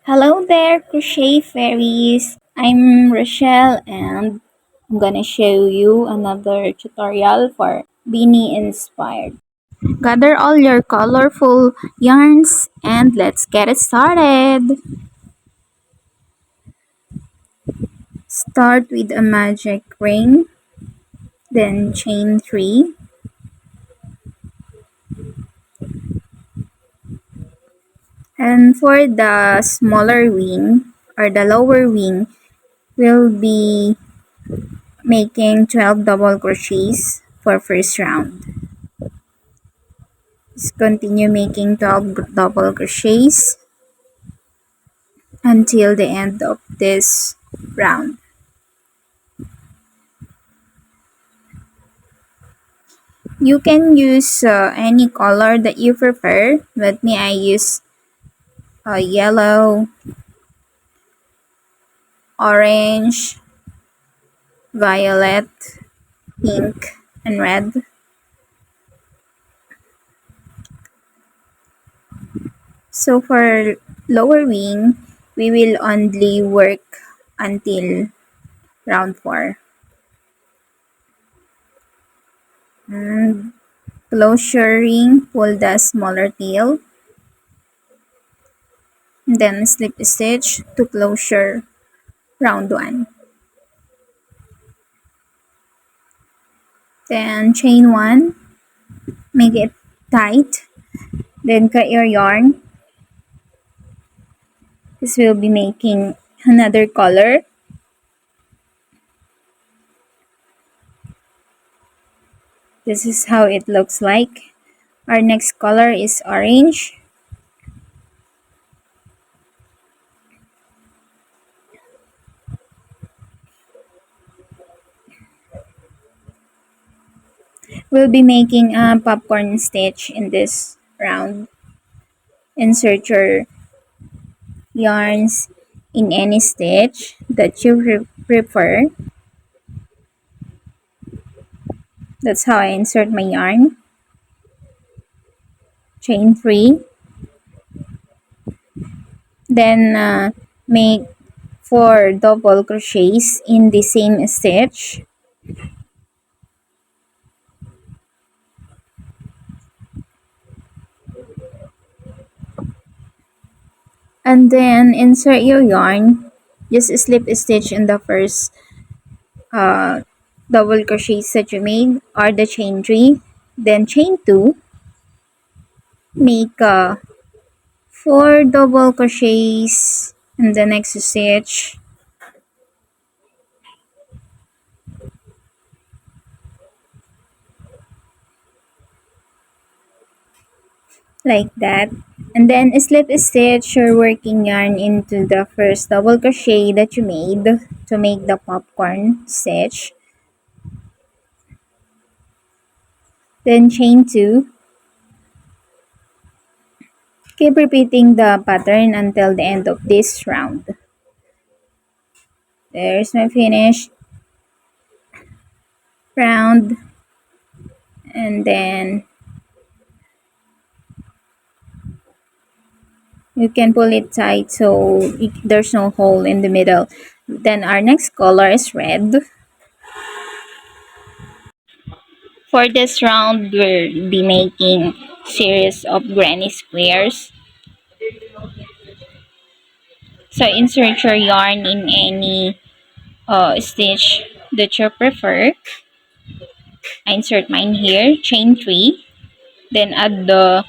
Hello there, crochet fairies. I'm Rochelle and I'm gonna show you another tutorial for beanie inspired. Gather all your colorful yarns and let's get it started. Start with a magic ring, then chain 3, and for the smaller wing or the lower wing, we'll be making 12 double crochets for first round. Just continue making 12 double crochets until the end of this round. You can use any color that you prefer. Let me I use yellow, orange, violet, pink, and red. So for lower wing, we will only work until round 4. And close your ring, pull the smaller tail, then slip stitch to closure round 1. Then chain 1, make it tight, then cut your yarn. This will be making another color. This is how it looks like. Our next color is orange. We'll be making a popcorn stitch in this round. Insert your yarns in any stitch that you prefer. That's how I insert my yarn. Chain 3. Then make 4 double crochets in the same stitch. And then insert your yarn. Just slip stitch in the first double crochets that you made or the chain 3. Then chain 2. Make 4 double crochets in the next stitch. Like that. And then slip stitch your working yarn into the first double crochet that you made to make the popcorn stitch. Then chain 2. Keep repeating the pattern until the end of this round. There's my finished round. And then you can pull it tight so there's no hole in the middle. Then our next color is red. For this round, we'll be making series of granny squares. So insert your yarn in any stitch that you prefer. I insert mine here, chain 3. Then add the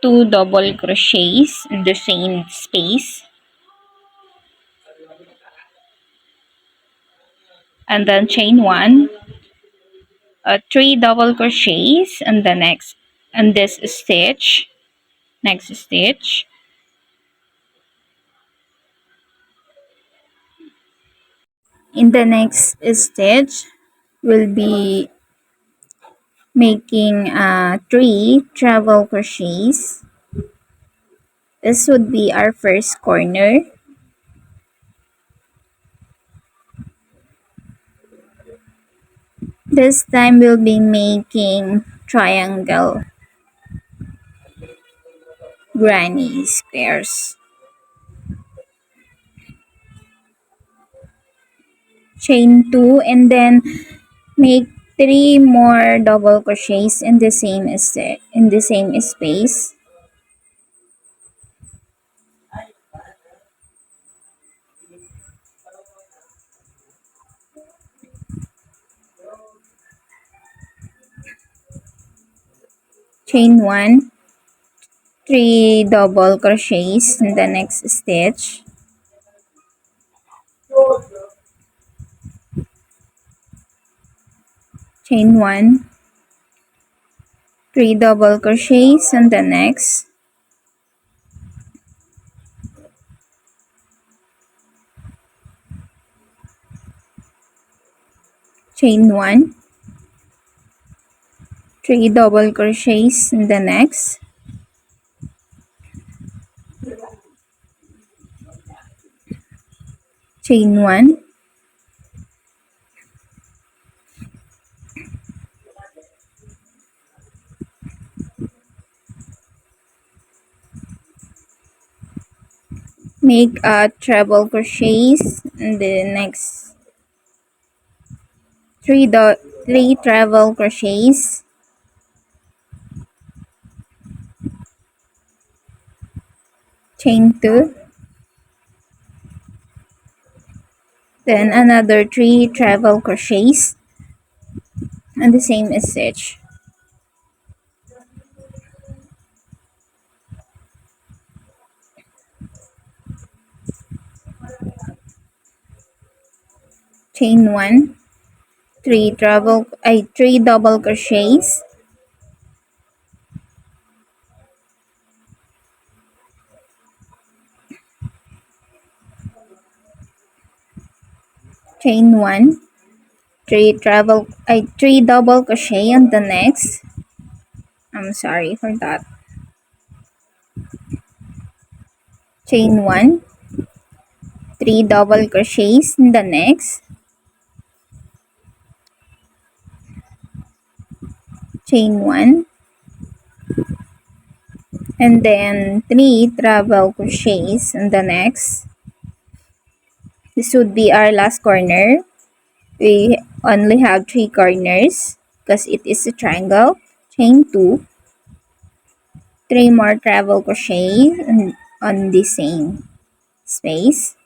2 double crochets in the same space. And then chain 1. 3 double crochets in the next and this stitch. Next stitch. In the next stitch, we'll be making 3 treble crochets. This would be our first corner. This time we'll be making triangle granny squares. chain 2, and then make 3 more double crochets in the same space. Chain 1, 3 double crochets in the next stitch. Chain 1, 3 double crochets in the next. Chain 1, 3 double crochets in the next. Chain 1, make a treble crochets in the next 3 treble crochets. Chain 2, then another 3 treble crochets and the same stitch. Chain 1, 3 double crochets. Chain 1, 3 double crochet on the next. I'm sorry for that. Chain 1, 3 double crochets in the next. Chain 1, and then 3 treble crochets in the next. This would be our last corner. We only have 3 corners because it is a triangle. Chain 2, 3 more treble crochet on the same space.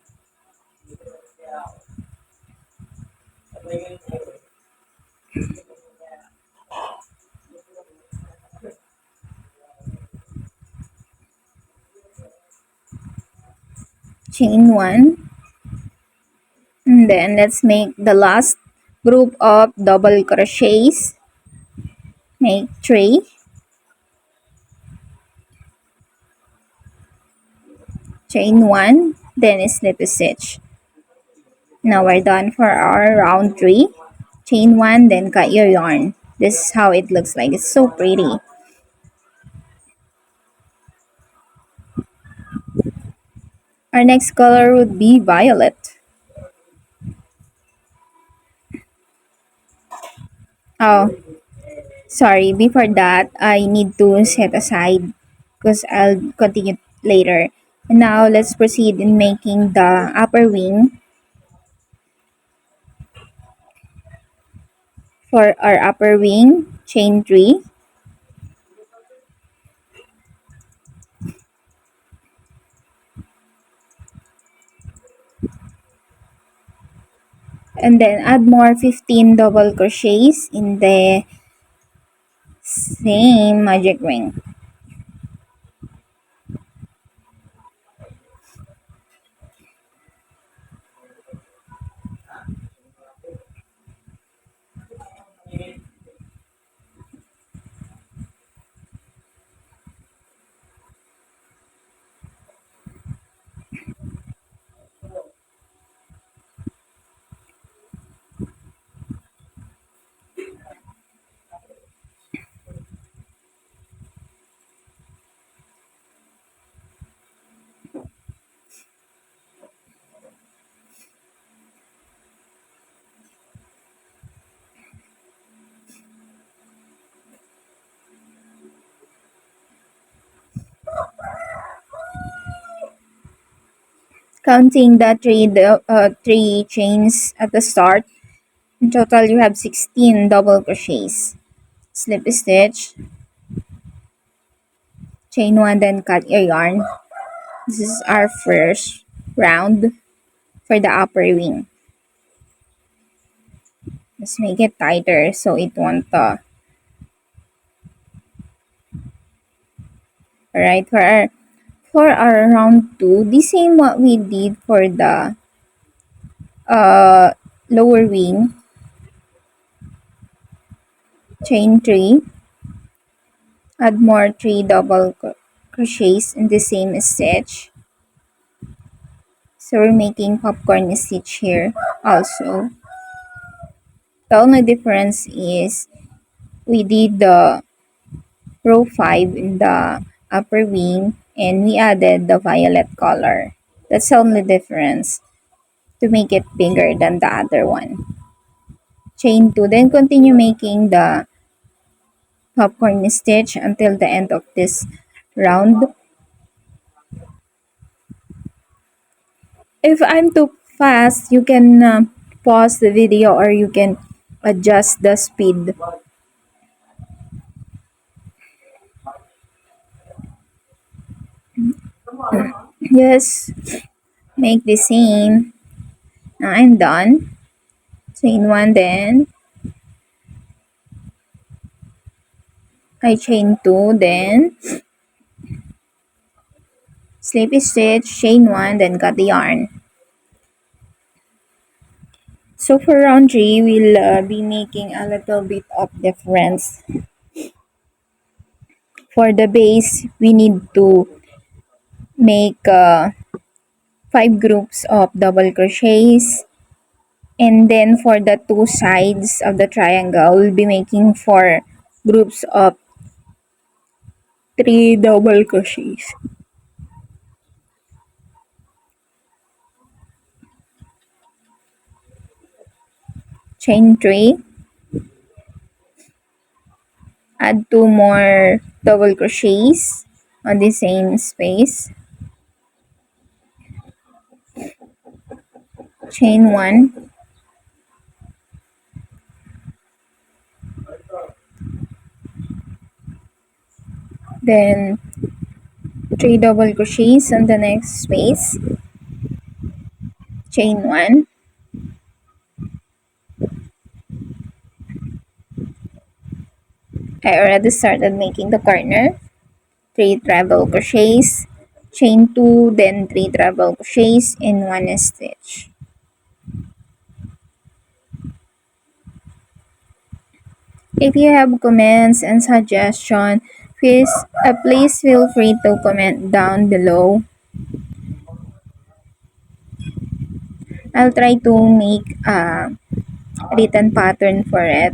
Chain 1, and then let's make the last group of double crochets. Make 3, chain 1, then slip stitch. Now we're done for our round 3. Chain 1, then cut your yarn. This is how it looks like. It's so pretty. Our next color would be violet. Oh, sorry. Before that, I need to set aside because I'll continue later. And now let's proceed in making the upper wing. For our upper wing, chain 3. And then add more 15 double crochets in the same magic ring. Counting the three chains at the start, in total you have 16 double crochets. Slip stitch, chain 1, then cut your yarn. This is our first round for the upper wing. Let's make it tighter so it won't alright, for our round 2, the same what we did for the uh lower wing. Chain 3, add more 3 double crochets in the same stitch. So we're making popcorn stitch here also. The only difference is we did the row 5 in the upper wing and we added the violet color. That's the only difference to make it bigger than the other one. Chain 2, then continue making the popcorn stitch until the end of this round. If I'm too fast, you can pause the video or you can adjust the speed. Yes, make the same. Now I'm done. Chain 1, then I chain 2, then slip stitch, chain 1, then cut the yarn. So for round 3, we'll be making a little bit of difference. For the base, we need to make 5 groups of double crochets. And then for the two sides of the triangle, we'll be making 4 groups of 3 double crochets. Chain 3, add 2 more double crochets on the same space. Chain 1, then 3 double crochets on the next space. Chain 1, I already started making the corner. 3 treble crochets, chain 2, then 3 treble crochets in 1 stitch. If you have comments and suggestions, please feel free to comment down below. I'll try to make a written pattern for it.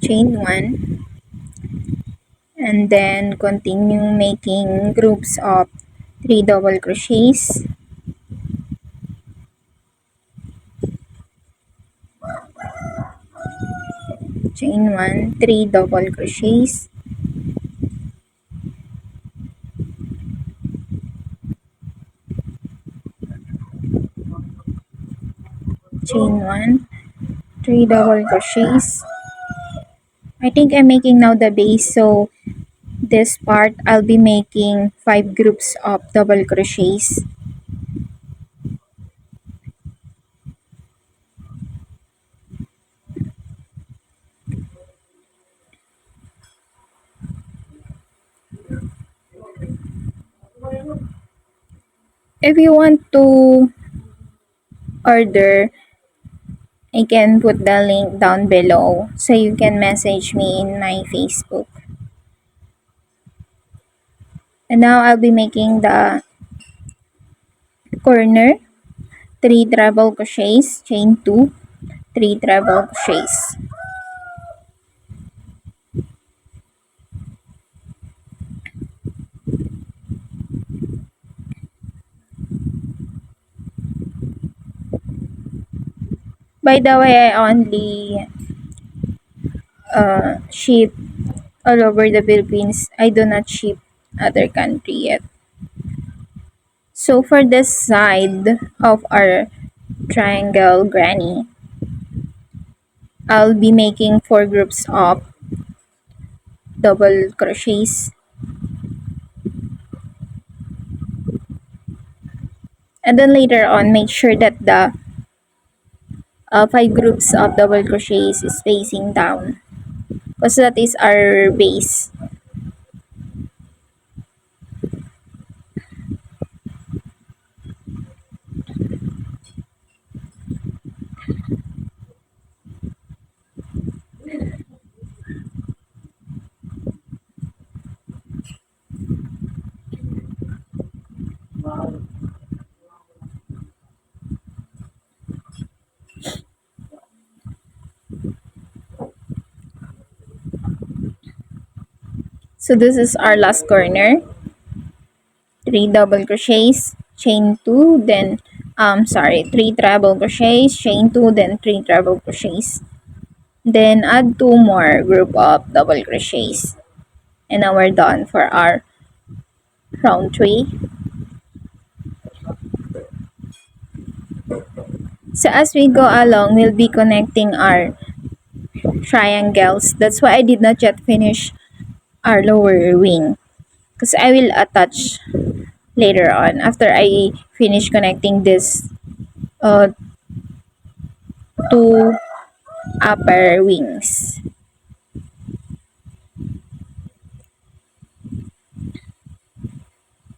Chain 1, and then continue making groups of 3 double crochets. Chain 1, 3 double crochets. Chain 1, 3 double crochets. I think I'm making now the base, so this part I'll be making 5 groups of double crochets. If you want to order, I can put the link down below so you can message me in my Facebook. And now I'll be making the corner, 3 treble crochets, chain 2, 3 treble crochets. By the way, I only ship all over the Philippines. I do not ship other country yet. So for this side of our triangle granny, I'll be making 4 groups of double crochets, and then later on make sure that the 5 groups of double crochets is facing down, because that is our base. So this is our last corner. 3 double crochets, chain 2, then 3 treble crochets, chain 2, then 3 treble crochets. Then add 2 more group of double crochets. And now we're done for our round 3. So as we go along, we'll be connecting our triangles. That's why I did not yet finish our lower wing, because I will attach later on after I finish connecting this uh, 2 upper wings.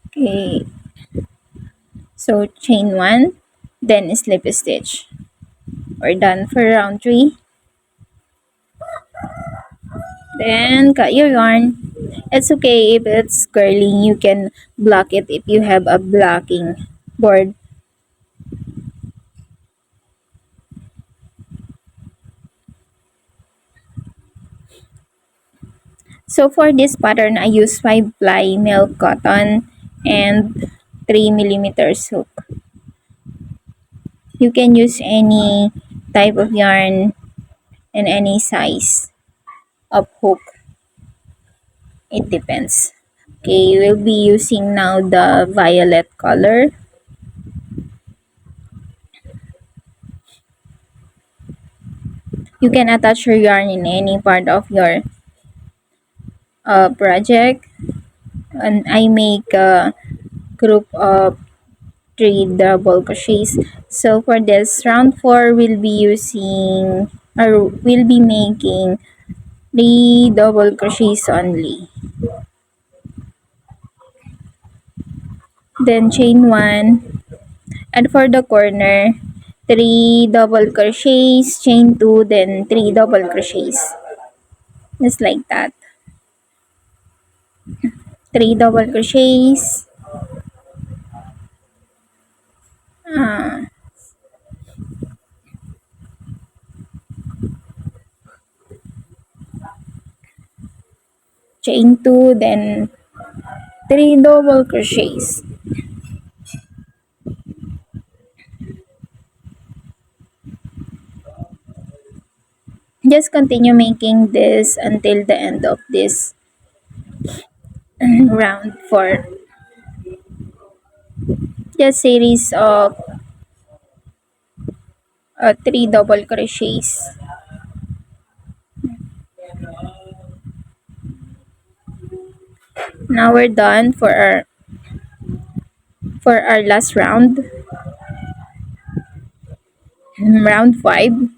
Okay, so chain 1, then slip stitch. We're done for round 3. Then cut your yarn. It's okay if it's curly, you can block it if you have a blocking board. So for this pattern, I use 5 ply milk cotton and 3 millimeters hook. You can use any type of yarn and any size of hook. It depends. Okay, we'll be using now the violet color. You can attach your yarn in any part of your project. And I make a group of 3 double crochets. So for this round 4, we'll be using, or we'll be making 3 double crochets only. Then chain 1, and for the corner, 3 double crochets, chain 2, then 3 double crochets, just like that. 3 double crochets, uh, chain 2, then 3 double crochets. Just continue making this until the end of this round 4. Just series of 3 double crochets. Now we're done for our last round, round 5,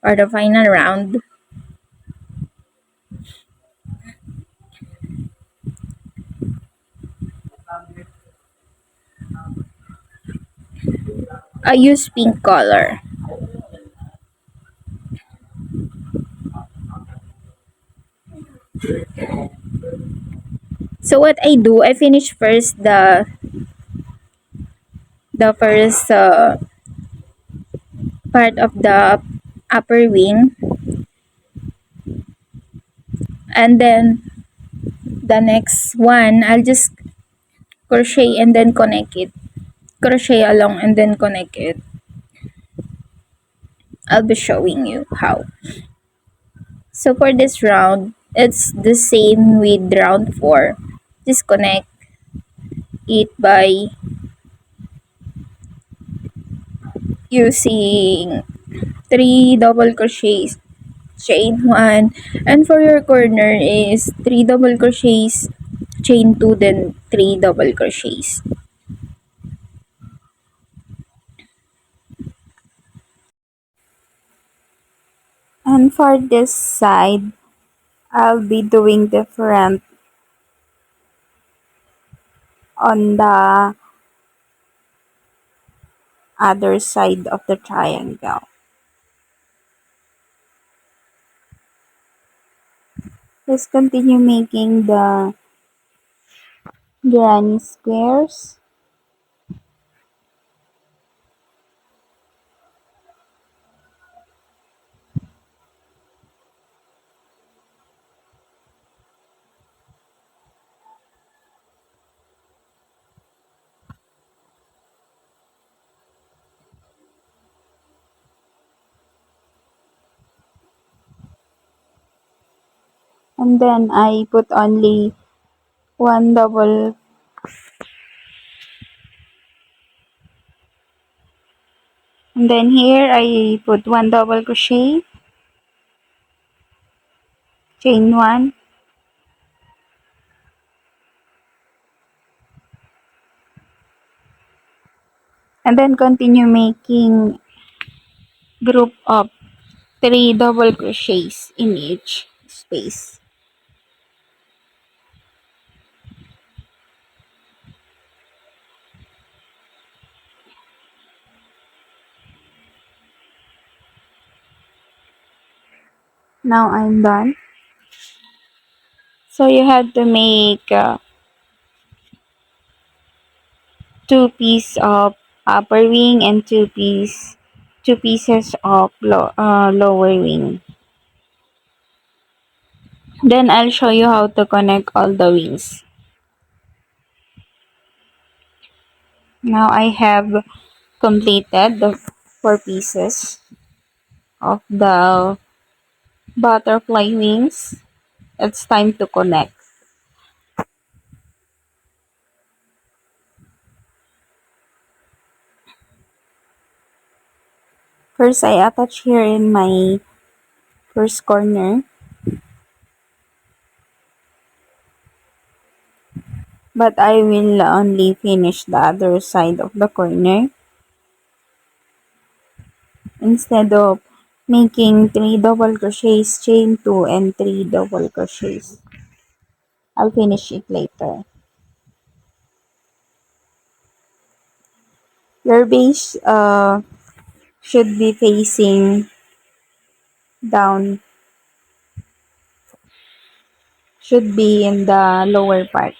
or the final round. I use pink color. So what I do, I finish first the first part of the upper wing, and then the next one I'll just crochet and then connect it. Crochet along and then connect it. I'll be showing you how. So for this round, It's the same with round 4. Disconnect it by using 3 double crochets, chain 1, and for your corner is 3 double crochets, chain 2, then 3 double crochets. And for this side, I'll be doing different on the other side of the triangle. Let's continue making the granny squares. And then I put only one double, and then here I put one double crochet, chain 1, and then continue making group of 3 double crochets in each space. Now I'm done. So you have to make two pieces of upper wing and two pieces of lower wing. Then I'll show you how to connect all the wings. Now I have completed the 4 pieces of the butterfly wings. It's time to connect. First, I attach here in my first corner, but I will only finish the other side of the corner instead of making 3 double crochets, chain 2, and 3 double crochets. I'll finish it later. Your base should be facing down, should be in the lower part.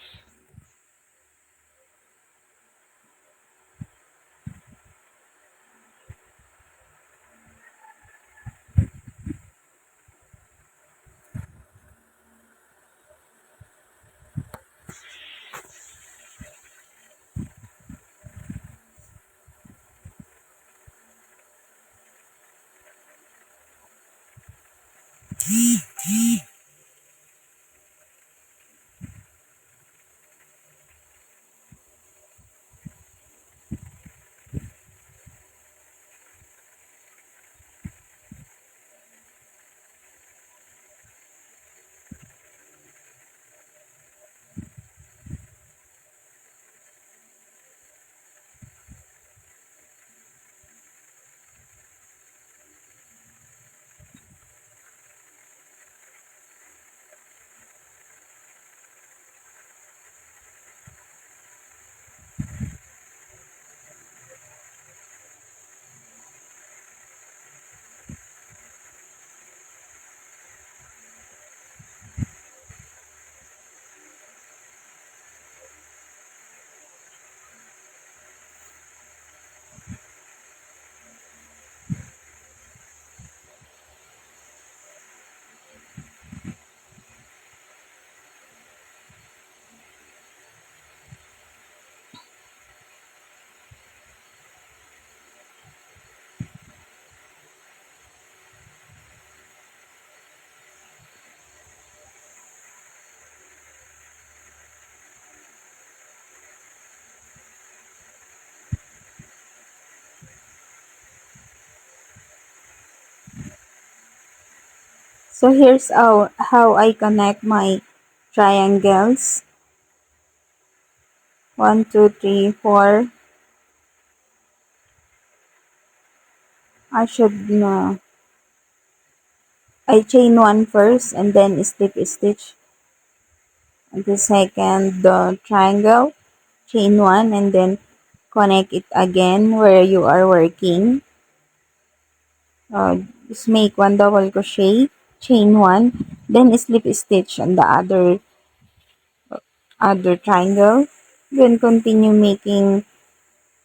So here's how I connect my triangles. 1, 2, 3, 4. I should I chain one first and then slip stitch the second triangle, chain one and then connect it again where you are working. Just make one double crochet, chain one, then slip stitch on the other triangle. Then continue making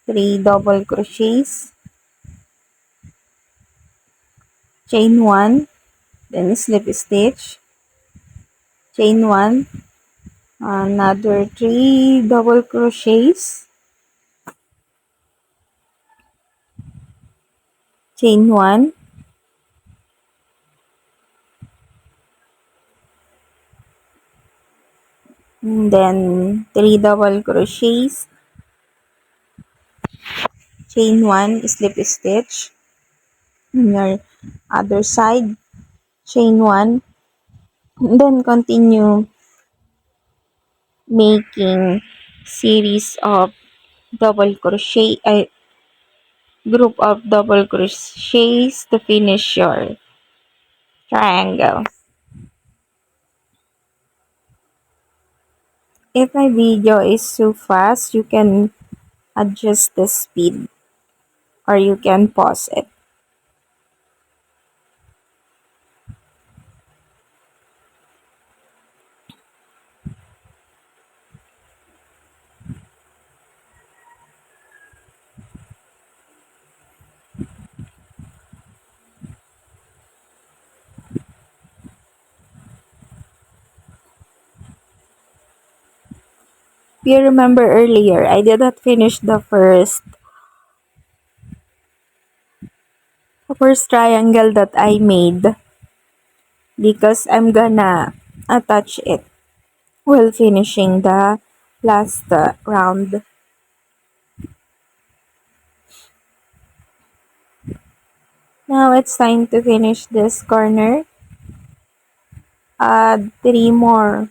3 double crochets, chain one, then slip stitch, chain one, another 3 double crochets, chain one, and then 3 double crochets, chain one, slip stitch on your other side, chain one, and then continue making series of double crochet, group of double crochets to finish your triangle. If my video is too fast, you can adjust the speed or you can pause it. If you remember earlier, I did not finish the first triangle that I made because I'm gonna attach it while finishing the last round. Now it's time to finish this corner. Add 3 more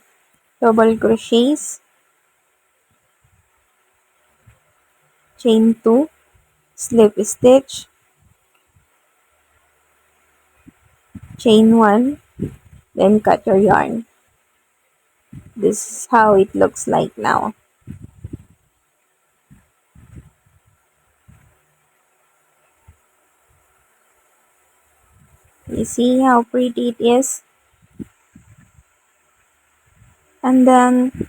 double crochets, chain 2, slip stitch, chain 1, then cut your yarn. This is how it looks like now. You see how pretty it is? And then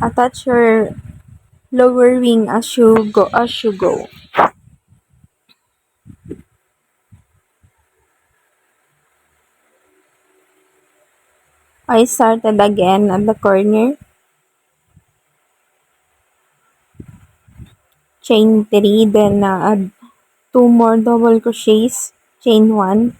attach your lower wing as you go. I started again at the corner, chain 3, then add 2 more double crochets, chain 1,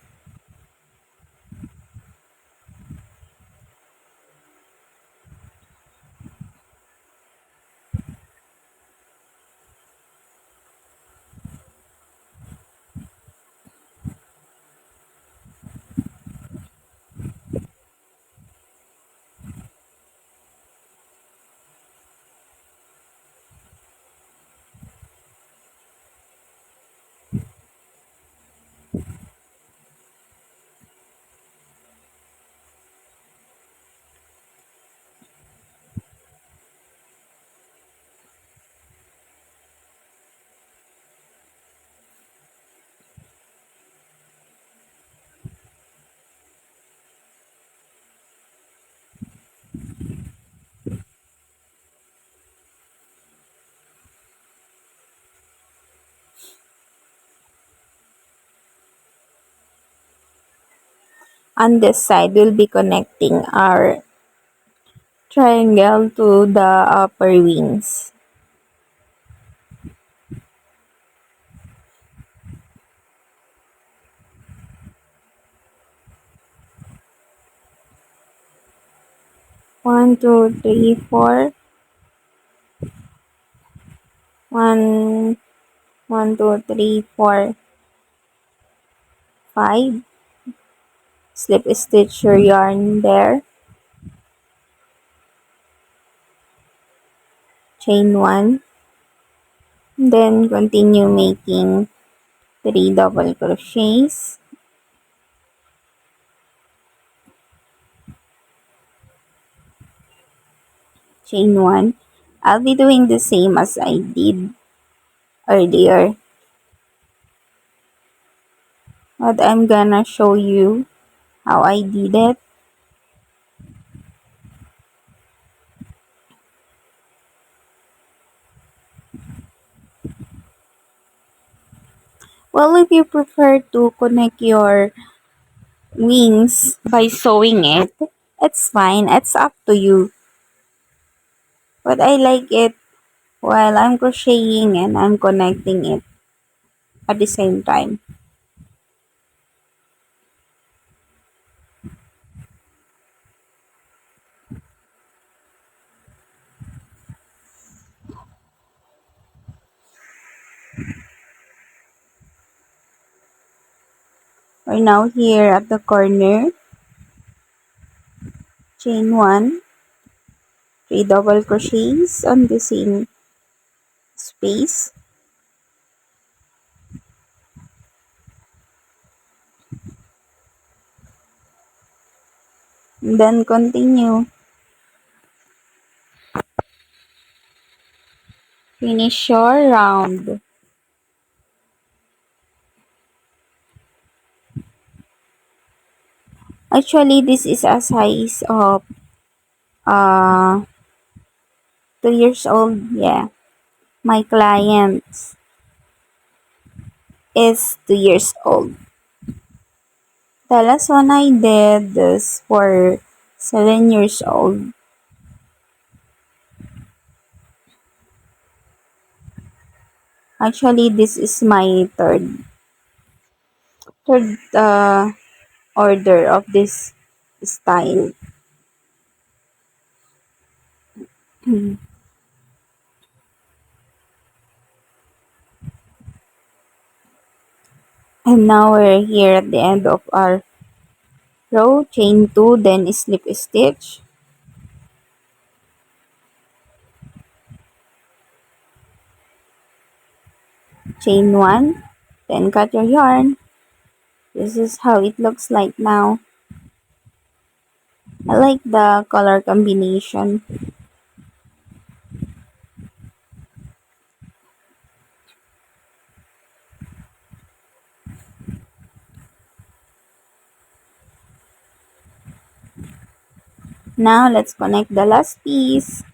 on this side we'll be connecting our triangle to the upper wings. One, two, three, four. 1, 1, 2, 3, 4, 5. slip stitch your yarn there, chain 1, then continue making 3 double crochets, chain 1. I'll be doing the same as I did earlier, but I'm gonna show you how I did it. Well, if you prefer to connect your wings by sewing it, it's fine. It's up to you. But I like it while I'm crocheting and I'm connecting it at the same time. We're now here at the corner, chain 1, 3 double crochets on the same space. And then continue. Finish your round. Actually, this is a size of uh 2 years old. Yeah, my client is 2 years old. The last one I did is for 7 years old. Actually, this is my third order of this style. And now we're here at the end of our row, chain 2, then slip stitch, chain 1, then cut your yarn. This is how it looks like now. I like the color combination. Now let's connect the last piece.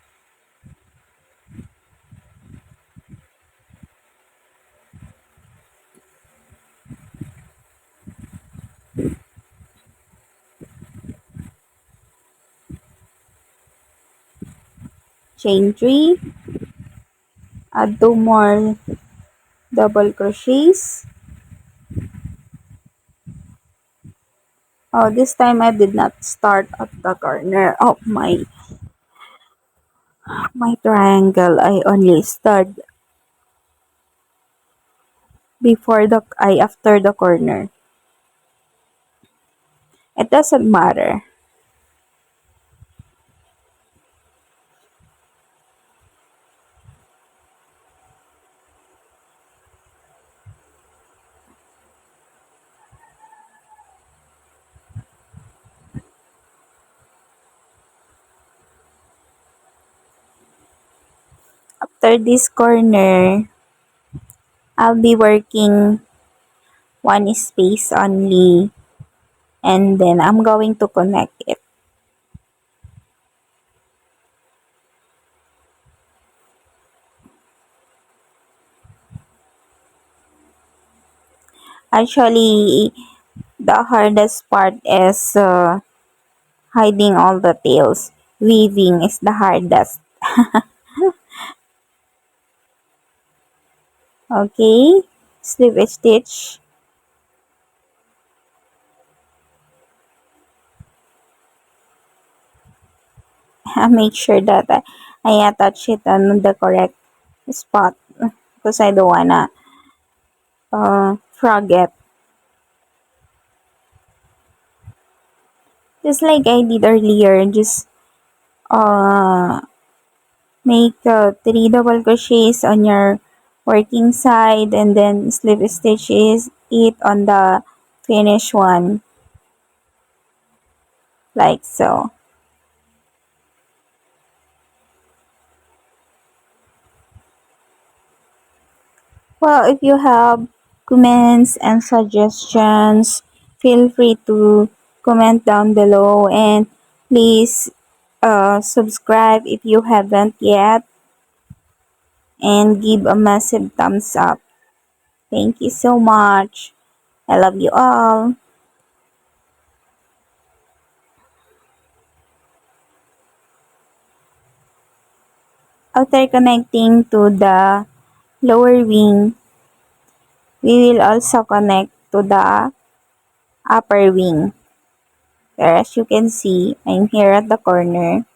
Chain 3, add 2 more double crochets. Oh, this time I did not start at the corner of my triangle. I only start after the corner. It doesn't matter. After this corner, I'll be working one space only, and then I'm going to connect it. Actually, the hardest part is hiding all the tails. Weaving is the hardest. Okay, slip stitch. Make sure that I attach it on the correct spot because I don't wanna forget. Just like I did earlier, just uh, make three double crochets on your working side and then slip stitches it on the finished one, like so. Well, if you have comments and suggestions, feel free to comment down below, and please subscribe if you haven't yet, and give a massive thumbs up. Thank you so much. I love you all. After connecting to the lower wing, we will also connect to the upper wing. There, as you can see, I'm here at the corner.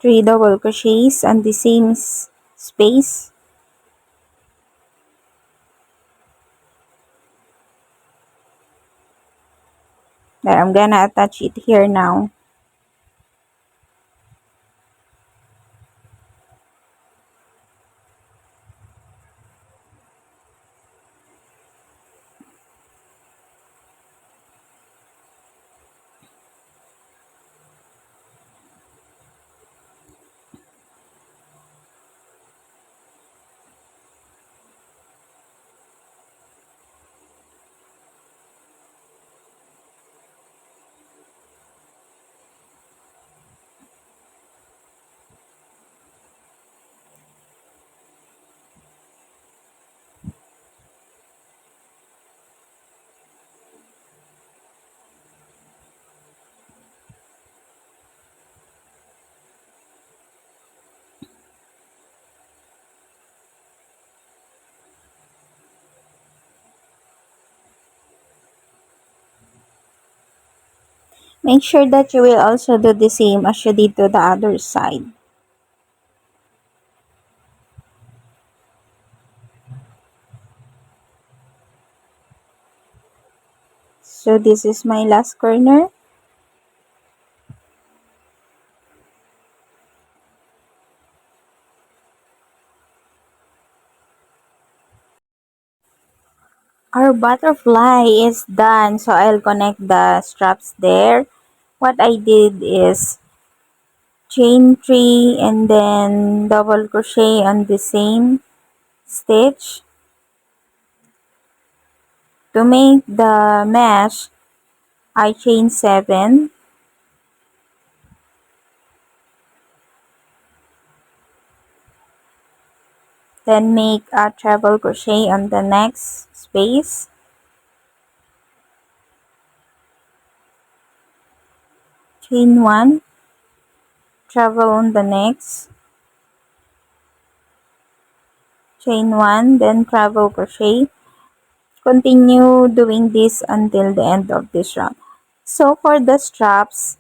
Three double crochets on the same space. There, I'm gonna attach it here now. Make sure that you will also do the same as you did to the other side. So this is my last corner. Our butterfly is done, so I'll connect the straps there. What I did is chain 3 and then double crochet on the same stitch. To make the mesh, I chain 7, then make a treble crochet on the next space, chain 1, treble on the next, chain 1, then treble crochet. Continue doing this until the end of this round. So for the straps,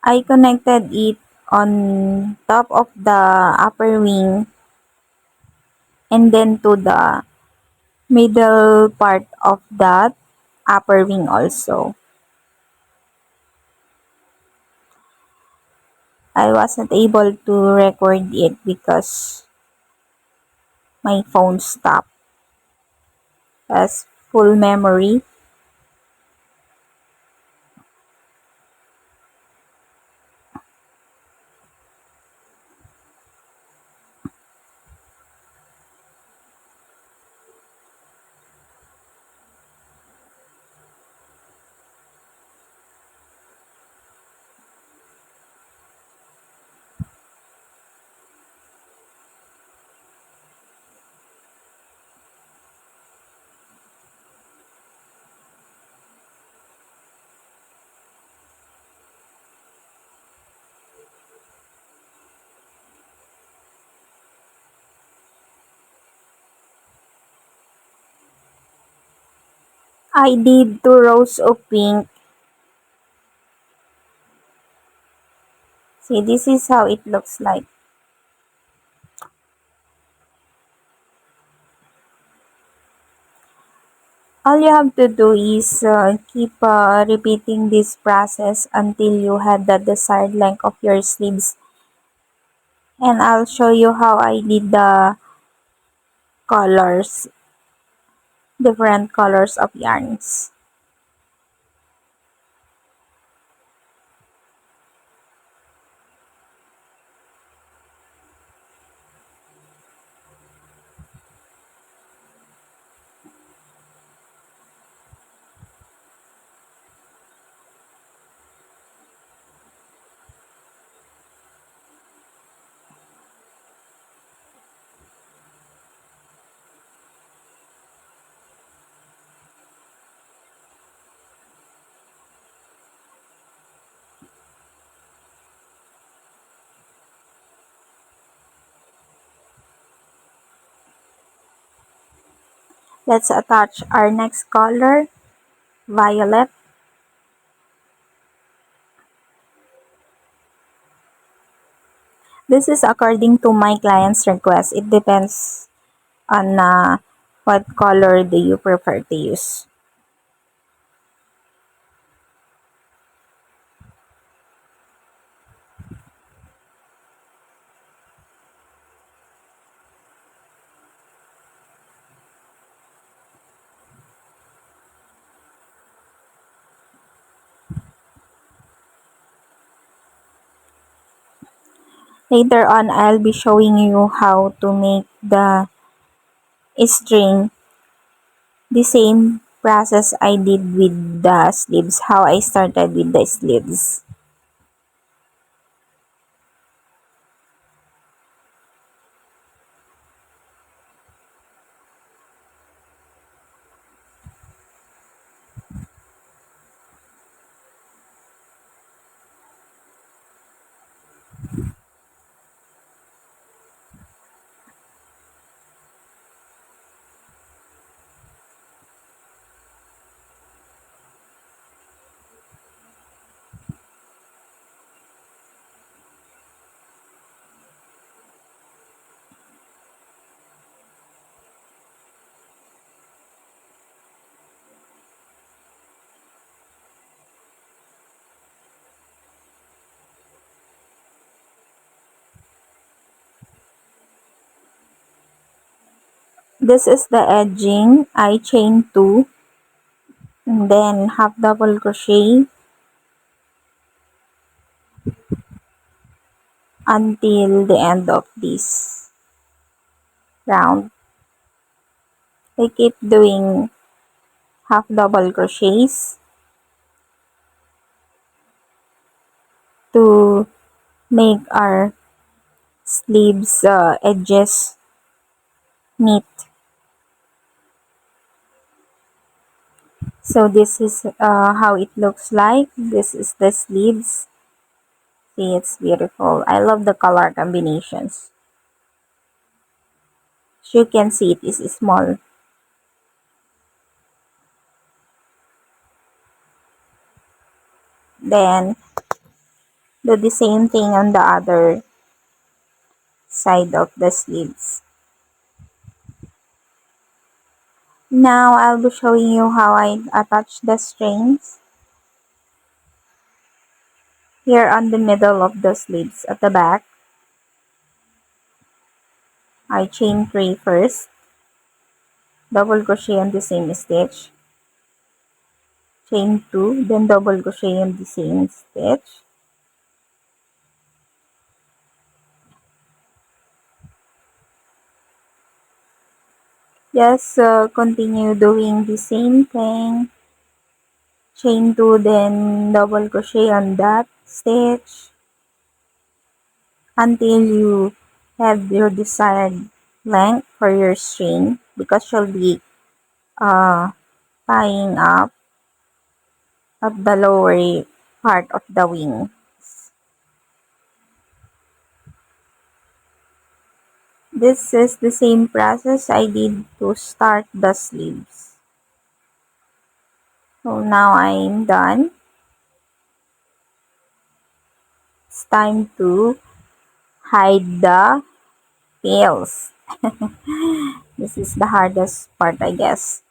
I connected it on top of the upper wing and then to the middle part of that upper wing also. I wasn't able to record it because my phone stopped as full memory. I did 2 rows of pink. See, this is how it looks like. All you have to do is keep repeating this process until you have the desired length of your sleeves. And I'll show you how I did the colors, different colors of yarns. Let's attach our next color, violet. This is according to my client's request. It depends on what color do you prefer to use. Later on, I'll be showing you how to make the string, the same process I did with the sleeves, how I started with the sleeves. This is the edging. I chain 2 and then half double crochet until the end of this round. I keep doing half double crochets to make our sleeves edges neat. So this is how it looks like. This is the sleeves. See, it's beautiful. I love the color combinations. As you can see, it is small. Then do the same thing on the other side of the sleeves. Now I'll be showing you how I attach the strings. Here on the middle of the sleeves at the back, I chain 3 first, double crochet on the same stitch, chain 2, then double crochet on the same stitch, just continue doing the same thing, chain 2, then double crochet on that stitch until you have your desired length for your string, because you'll be uh, tying up at the lower part of the wing. This is the same process I did to start the sleeves. So now I'm done. It's time to hide the tails. This is the hardest part, I guess.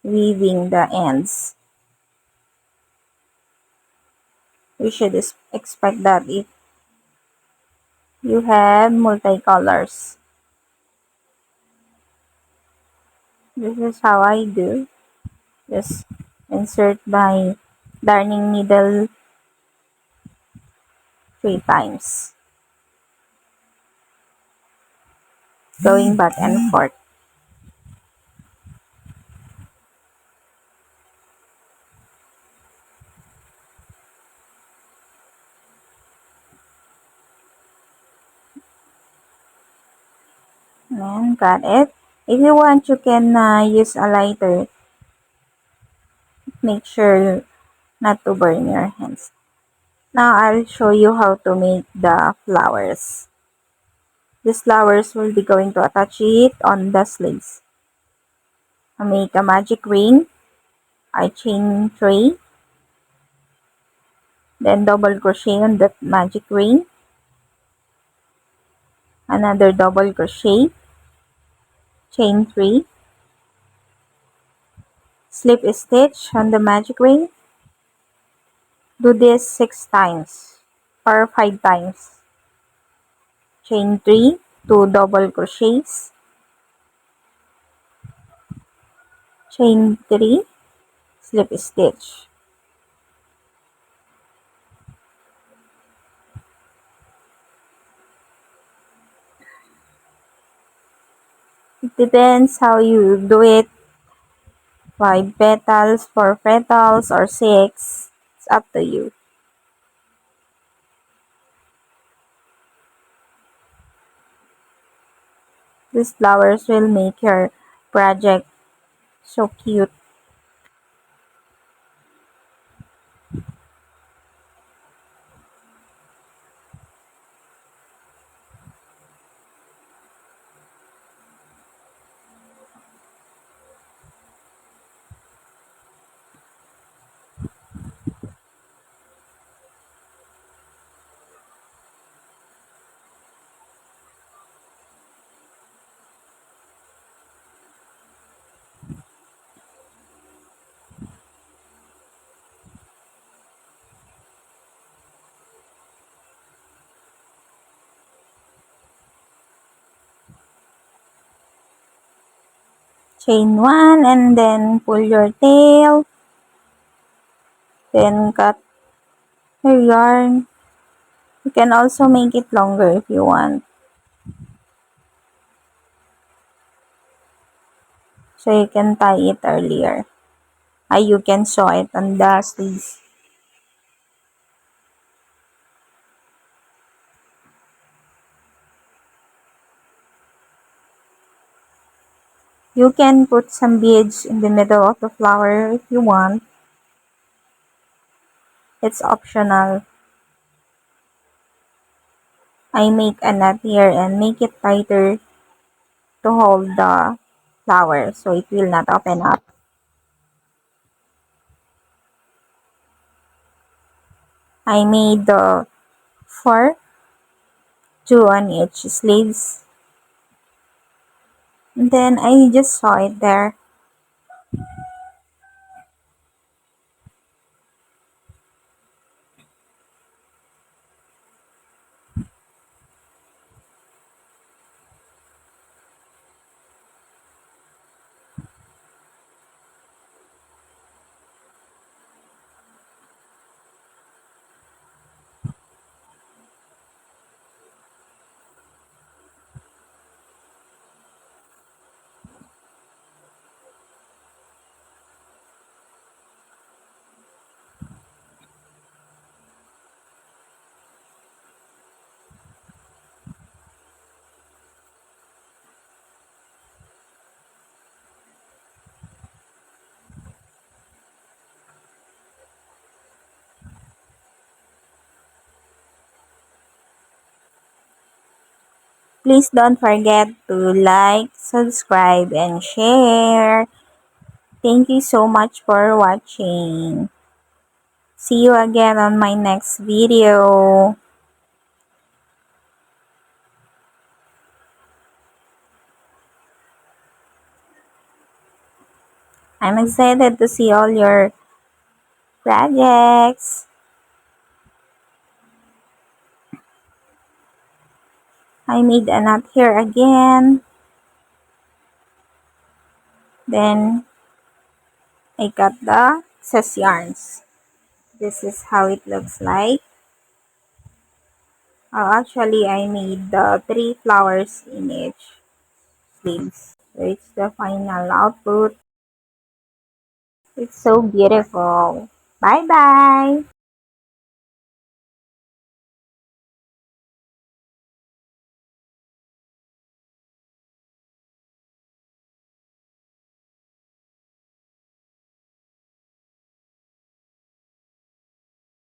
weaving the ends. You should expect that if you have multicolors. This is how I do. Just insert my darning needle 3 times, going back and forth. And got it. If you want, you can use a lighter. Make sure not to burn your hands. Now I'll show you how to make the flowers. These flowers will be going to attach it on the sleeves. I make a magic ring. I chain 3. Then double crochet on that magic ring. Another double crochet. Chain 3. Slip stitch on the magic ring. Do this 6 times or 5 times. Chain 3, 2 double crochets. Chain 3, slip stitch. It depends how you do it. 5 petals, 4 petals, or 6. It's up to you. These flowers will make your project so cute. Chain 1 and then pull your tail. Then cut your yarn. You can also make it longer if you want. So you can tie it earlier. You can sew it on the sleeves. You can put some beads in the middle of the flower if you want. It's optional. I make a knot here and make it tighter to hold the flower so it will not open up. I made the 4, 2 on each sleeves. And then I just sew it there. Please don't forget to like, subscribe, and share. Thank you so much for watching. See you again on my next video. I'm excited to see all your projects. I made a knot here again. Then I got the excess yarns. This is how it looks like. Actually, I made the 3 flowers in each sleeves. So it's the final output. It's so beautiful. Bye bye.